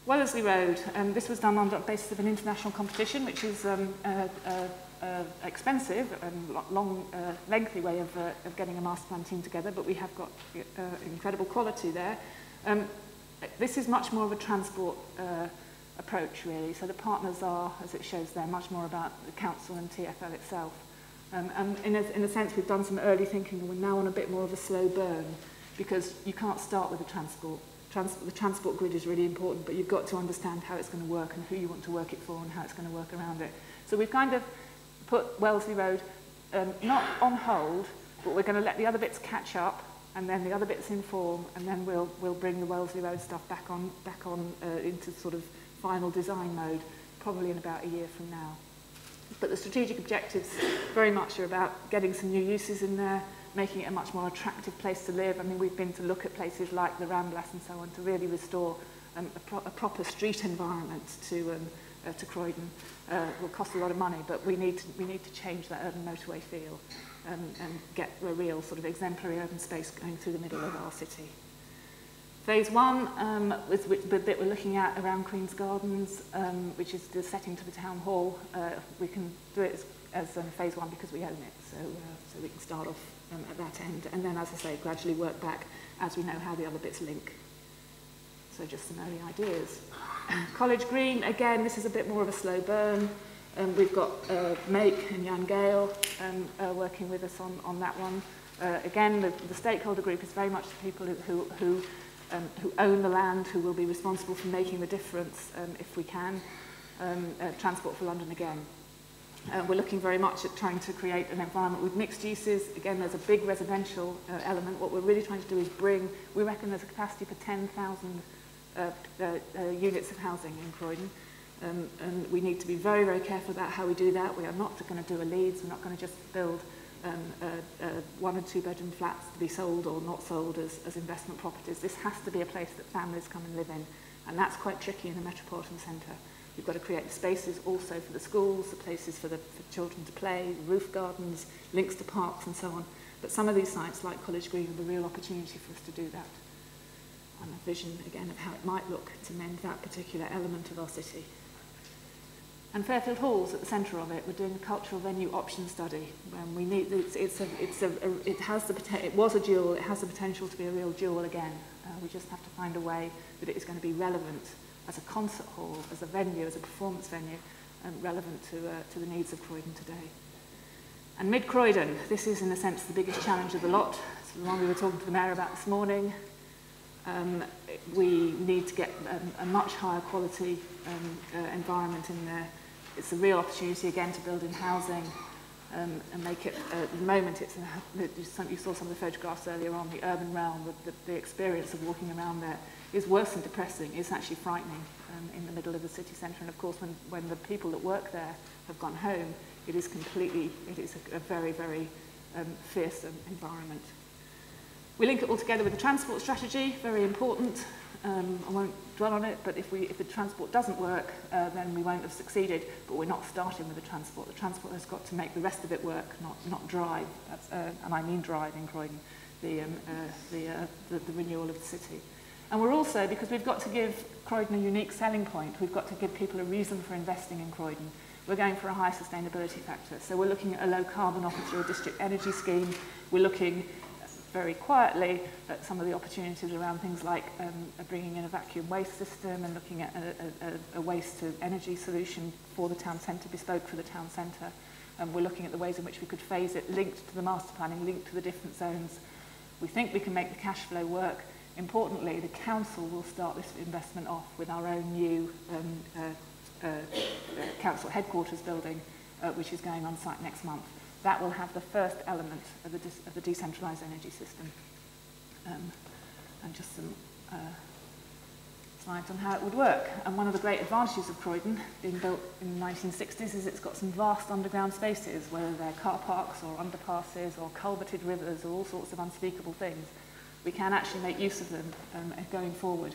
Wellesley Road, this was done on the basis of an international competition, which is expensive and long, lengthy way of getting a master plan team together, but we have got incredible quality there. This is much more of a transport approach, really. So the partners are, as it shows there, much more about the council and TfL itself. And in a sense, we've done some early thinking, and we're now on a bit more of a slow burn, because you can't start with the transport. The transport grid is really important, but you've got to understand how it's going to work and who you want to work it for and how it's going to work around it. So we've kind of put Wellesley Road not on hold, but we're going to let the other bits catch up, and then the other bits inform, and then we'll bring the Wellesley Road stuff back on into sort of final design mode, probably in about a year from now. But the strategic objectives very much are about getting some new uses in there, making it a much more attractive place to live. I mean, we've been to look at places like the Ramblas and so on to really restore a proper street environment to Croydon. Will cost a lot of money, but we need to change that urban motorway feel and get a real sort of exemplary urban space going through the middle of our city. Phase 1, the bit we're looking at around Queen's Gardens, which is the setting to the town hall. We can do it as phase 1 because we own it, so we can start off at that end, and then, as I say, gradually work back as we know how the other bits link. So just some early ideas. College Green, again, this is a bit more of a slow burn. We've got Make and Jan Gale working with us on that one. Again, the stakeholder group is very much the people who own the land, who will be responsible for making the difference if we can. Transport for London again. We're looking very much at trying to create an environment with mixed uses. Again, there's a big residential element. What we're really trying to do is we reckon there's a capacity for 10,000 units of housing in Croydon. And we need to be very, very careful about how we do that. We are not going to do a Leeds. We're not going to just build 1 and 2 bedroom flats to be sold or not sold as investment properties. This has to be a place that families come and live in. And that's quite tricky in a metropolitan centre. You've got to create the spaces also for the schools, the places for children to play, roof gardens, links to parks and so on. But some of these sites, like College Green, are the real opportunity for us to do that. And a vision, again, of how it might look to mend that particular element of our city. And Fairfield Hall's at the centre of it. We're doing a cultural venue option study. We need, it was a jewel, it has the potential to be a real jewel again. We just have to find a way that it is going to be relevant as a concert hall, as a venue, as a performance venue, and relevant to the needs of Croydon today. And Mid-Croydon, this is in a sense the biggest challenge of the lot. It's the one we were talking to the Mayor about this morning. We need to get a much higher quality environment in there. It's a real opportunity again to build in housing and make it, at the moment, you saw some of the photographs earlier on, the urban realm, the experience of walking around there is worse than depressing. It's actually frightening in the middle of the city centre. And of course, when the people that work there have gone home, it is a very, very fierce environment. We link it all together with the transport strategy, very important. I won't dwell on it, but if the transport doesn't work, then we won't have succeeded. But we're not starting with the transport. The transport has got to make the rest of it work, not drive. That's, and I mean drive in Croydon, the renewal of the city. And we're also, because we've got to give Croydon a unique selling point, we've got to give people a reason for investing in Croydon. We're going for a high sustainability factor. So we're looking at a low carbon offer through a district energy scheme. We're looking very quietly at some of the opportunities around things like bringing in a vacuum waste system and looking at a waste to energy solution for the town centre, bespoke for the town centre. We're looking at the ways in which we could phase it, linked to the master planning, linked to the different zones. We think we can make the cash flow work. Importantly, the council will start this investment off with our own new council headquarters building, which is going on site next month. That will have the first element of the decentralised energy system. And just some slides on how it would work. And one of the great advantages of Croydon, being built in the 1960s, is it's got some vast underground spaces, whether they're car parks or underpasses or culverted rivers or all sorts of unspeakable things. We can actually make use of them going forward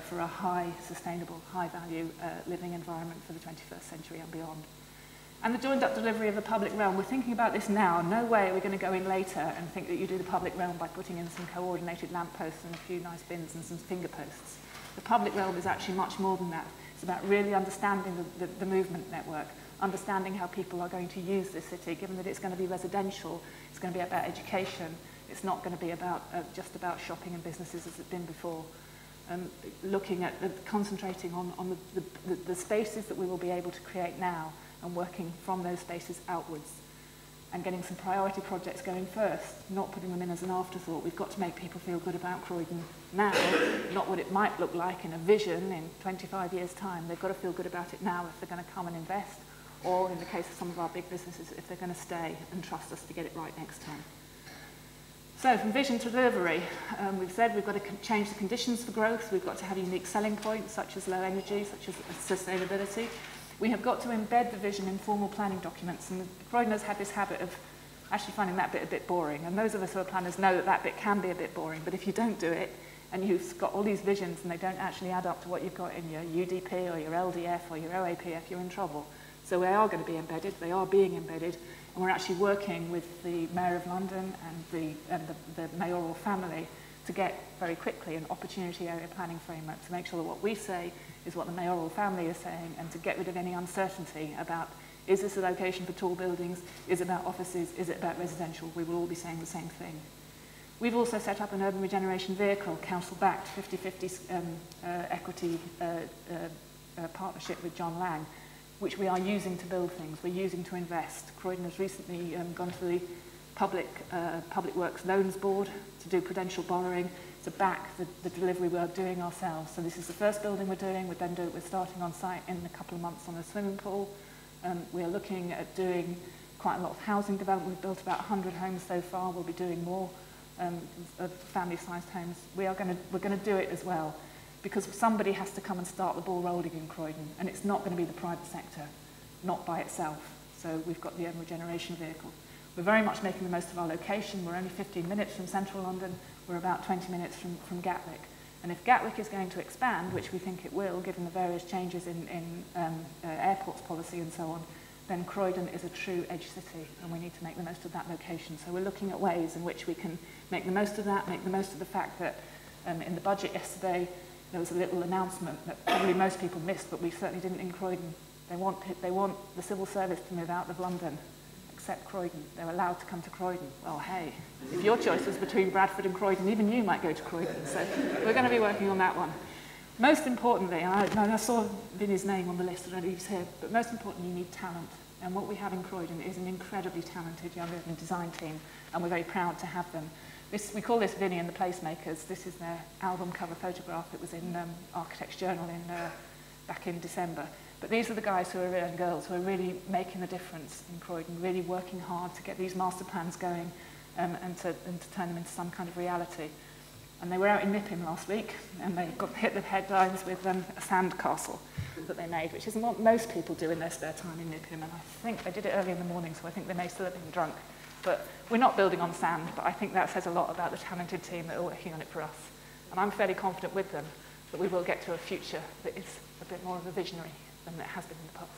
for a high, sustainable, high-value living environment for the 21st century and beyond. And the joined-up delivery of the public realm, we're thinking about this now. No way are we going to go in later and think that you do the public realm by putting in some coordinated lampposts and a few nice bins and some finger posts. The public realm is actually much more than that. It's about really understanding the movement network, understanding how people are going to use this city, given that it's going to be residential, it's going to be about education, it's not going to be about just about shopping and businesses as it's been before. Looking at concentrating on the spaces that we will be able to create now and working from those spaces outwards and getting some priority projects going first, not putting them in as an afterthought. We've got to make people feel good about Croydon now, not what it might look like in a vision in 25 years' time. They've got to feel good about it now if they're going to come and invest, or in the case of some of our big businesses, if they're going to stay and trust us to get it right next time. So from vision to delivery, we've said we've got to change the conditions for growth. We've got to have unique selling points, such as low energy, such as sustainability. We have got to embed the vision in formal planning documents, and Croydon has had this habit of actually finding that bit a bit boring. And those of us who are planners know that that bit can be a bit boring, but if you don't do it, and you've got all these visions and they don't actually add up to what you've got in your UDP or your LDF or your OAPF, you're in trouble. So they are going to be embedded, they are being embedded, and we're actually working with the Mayor of London and the mayoral family to get very quickly an opportunity area planning framework to make sure that what we say is what the mayoral family is saying, and to get rid of any uncertainty about, is this a location for tall buildings, is it about offices, is it about residential? We will all be saying the same thing. We've also set up an urban regeneration vehicle, council-backed, 50-50 equity partnership with John Lang, which we are using to build things, we're using to invest. Croydon has recently gone to the Public Works Loans Board to do prudential borrowing to back the delivery we are doing ourselves. So this is the first building we're doing. We're starting on site in a couple of months on a swimming pool. We are looking at doing quite a lot of housing development. We've built about 100 homes so far. We'll be doing more family-sized homes. We're going to do it as well, because somebody has to come and start the ball rolling in Croydon, and it's not going to be the private sector, not by itself. So we've got the urban regeneration vehicle. We're very much making the most of our location. We're only 15 minutes from central London. We're about 20 minutes from Gatwick. And if Gatwick is going to expand, which we think it will, given the various changes in airports policy and so on, then Croydon is a true edge city, and we need to make the most of that location. So we're looking at ways in which we can make the most of that, make the most of the fact that in the budget yesterday, there was a little announcement that probably most people missed, but we certainly didn't in Croydon. They want the civil service to move out of London, except Croydon. They're allowed to come to Croydon. Well, hey, if your choice was between Bradford and Croydon, even you might go to Croydon. So we're going to be working on that one. Most importantly, and I saw Vinny's name on the list already, he's here, but most importantly, you need talent. And what we have in Croydon is an incredibly talented young urban design team, and we're very proud to have them. We call this Vinny and the Placemakers. This is their album cover photograph. It was in Architects Journal back in December. But these are the guys and girls who are really making the difference in Croydon, really working hard to get these master plans going and to turn them into some kind of reality. And they were out in Nippon last week, and they hit the headlines with a sand castle that they made, which isn't what most people do in their spare time in Nippon. And I think they did it early in the morning, so I think they may still have been drunk. But we're not building on sand, but I think that says a lot about the talented team that are working on it for us. And I'm fairly confident with them that we will get to a future that is a bit more of a visionary than it has been in the past.